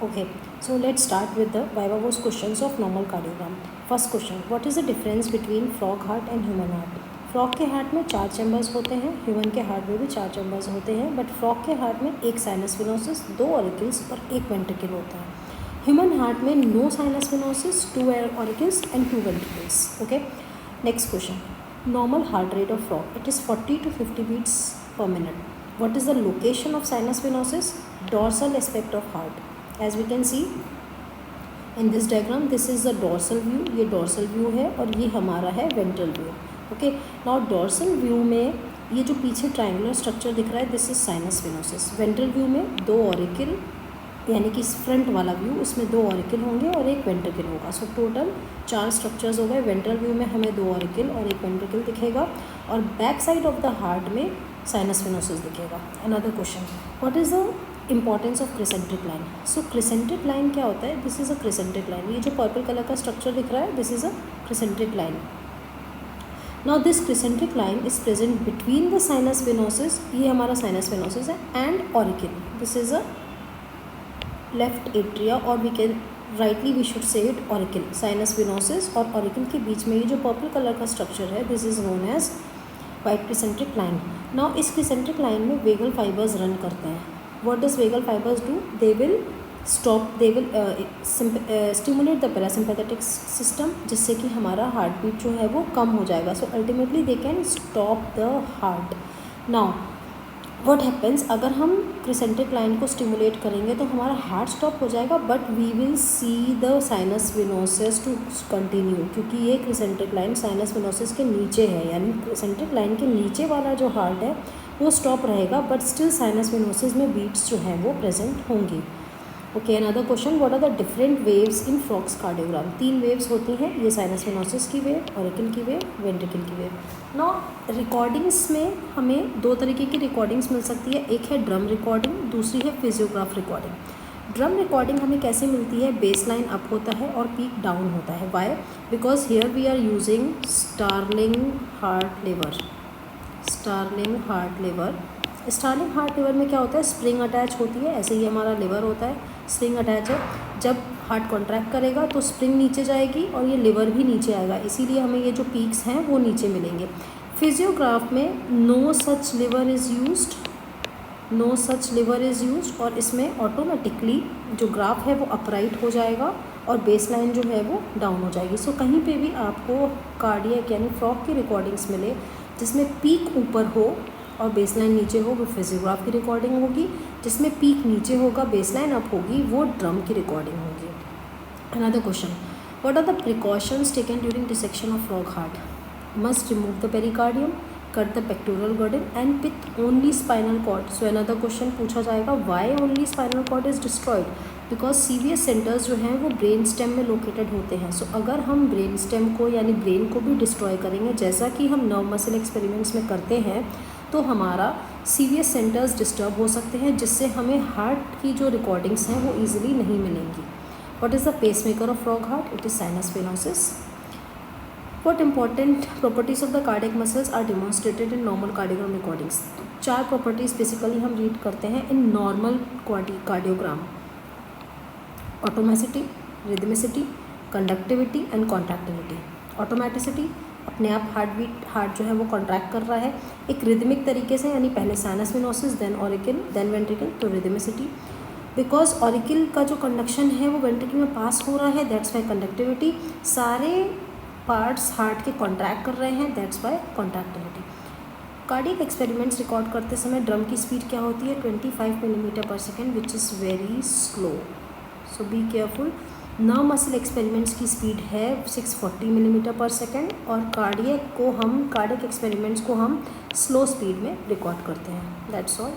Okay, so let's start with the Viva Voce questions of normal cardiogram. First question, what is the difference between frog heart and human heart? Frog के heart में 4 chambers होते हैं, human के heart में भी 4 chambers होते हैं, but frog के हार्ट में एक साइनस वेनोसिस, 2 ऑरिकल्स और एक वेंट्रिकल होता है. ह्यूमन हार्ट में no sinus venosus, 2 auricles and 2 ventricles. Okay, next question, normal heart rate of frog, it is 40 to 50 beats per minute. What is the location of sinus venosus? Dorsal aspect of heart. As we can see in this diagram, this is the dorsal view, ये dorsal view है और ये हमारा है ventral view. Okay, now dorsal view में ये जो पीछे triangular structure दिख रहा है, this is sinus venosus. Ventral view में 2 auricle, यानी कि फ्रंट वाला व्यू, उसमें 2 ऑरिकल होंगे और एक वेंट्रिकल होगा. सो टोटल 4 स्ट्रक्चर्स हो गए. वेंट्रल व्यू में हमें 2 ऑरिकल और एक वेंट्रिकल दिखेगा और back side of the heart में साइनस वेनोसिस दिखेगा. Another question, what is the importance of crescentic line? So crescentic line क्या होता है? This is a crescentic line. ये जो पर्पल कलर का स्ट्रक्चर दिख रहा है, this is a crescentic line. Now this crescentic line is present between the sinus venosus, ये हमारा साइनस वेनोसिस है, and auricle. This is a left atria, और we can rightly we should say it auricle. Sinus venosus और auricle के बीच में ये जो पर्पल कलर का स्ट्रक्चर है, this is known as white crescentic line. Now इस क्रिसेंट्रिक लाइन में वेगल फाइबर्स रन करते हैं. What does vagal fibres do? They will stimulate the parasympathetic system, जिससे कि हमारा हार्ट बीट जो है वो कम हो जाएगा. So ultimately they can stop the heart. Now what happens, अगर हम क्रिसेंट्रिक लाइन को स्टिमुलेट करेंगे तो हमारा हार्ट स्टॉप हो जाएगा, but we will see the sinus venosus to continue, क्योंकि ये क्रिसेंट्रिक लाइन साइनस वेनोसिस के नीचे है, यानी क्रिसेंट्रिक लाइन के नीचे वाला जो हार्ट है वो स्टॉप रहेगा, बट स्टिल साइनस वेनोसिस में बीट्स जो हैं वो प्रेजेंट होंगी. Okay, another question, what are the different waves in frogs cardiogram? 3 waves होती हैं, ये साइनस वेनोसिस की वेव, ऑरिकल की वेव, वेंट्रिकल की वेव. नाउ रिकॉर्डिंग्स में हमें 2 तरीके की रिकॉर्डिंग्स मिल सकती है. एक है ड्रम रिकॉर्डिंग, दूसरी है फिजियोग्राफ रिकॉर्डिंग. ड्रम रिकॉर्डिंग हमें कैसे मिलती है? बेस लाइन अप होता है और पीक डाउन होता है. Why? Because here we are using Starling heart lever. Starling heart lever. Starling heart lever में क्या होता है? स्प्रिंग अटैच होती है, ऐसे ही हमारा लीवर होता है, स्प्रिंग अटैच है. जब हार्ट कॉन्ट्रैक्ट करेगा तो स्प्रिंग नीचे जाएगी और ये लिवर भी नीचे आएगा, इसीलिए हमें ये जो पीक्स हैं वो नीचे मिलेंगे. फिजियोग्राफ में no such lever is used, no such lever is used, और इसमें ऑटोमेटिकली जो ग्राफ है वो अपराइट हो जाएगा और बेस लाइन जो है वो डाउन हो जाएगी. सो कहीं पे भी आपको कार्डियक यानी फ्रॉग की रिकॉर्डिंग्स मिले जिसमें पीक ऊपर हो और बेसलाइन नीचे हो, वो फिजियोग्राफ की रिकॉर्डिंग होगी. जिसमें पीक नीचे होगा, बेसलाइन अप होगी, वो ड्रम की रिकॉर्डिंग होगी. Another question, what are the precautions taken during dissection of frog heart? Must remove the pericardium, cut the pectoral girdle and pith only spinal cord. So another question पूछा जाएगा, why only spinal cord is destroyed? Because सीवियस centres जो हैं वो brain stem में located होते हैं. सो अगर हम ब्रेन स्टेम को यानी ब्रेन को भी डिस्ट्रॉय करेंगे, जैसा कि हम नर्व मसल एक्सपेरिमेंट्स में करते हैं, तो हमारा सीवियस सेंटर्स डिस्टर्ब हो सकते हैं, जिससे हमें हार्ट की जो रिकॉर्डिंग्स हैं वो ईजिली नहीं मिलेंगी. What is the pacemaker of frog heart? It is sinus venosus. What important properties of the cardiac muscles are demonstrated in normal cardiogram recordings? 4 properties basically हम रीड करते हैं in normal cardiogram: automaticity, rhythmicity, conductivity and contractility. Automaticity, अपने आप heart जो है वो contract कर रहा है एक रिदमिक तरीके से, यानी पहले sinus venosus, then auricle, then ventricle, तो रिदमिसिटी. बिकॉज ऑरिकल का जो कंडक्शन है वो वेंट्रिकल में पास हो रहा है, दैट्स वाई कंडक्टिविटी. सारे पार्ट्स हार्ट के कॉन्ट्रैक्ट कर रहे हैं, that's why contractility. Cardiac experiments record करते समय ड्रम की स्पीड क्या होती है? 25 मिलीमीटर पर second, which is very slow. So be careful. Nerve muscle experiments की स्पीड है 640 मिलीमीटर पर सेकेंड, और कार्डियक एक्सपेरिमेंट्स को हम स्लो स्पीड में रिकॉर्ड करते हैं. That's all.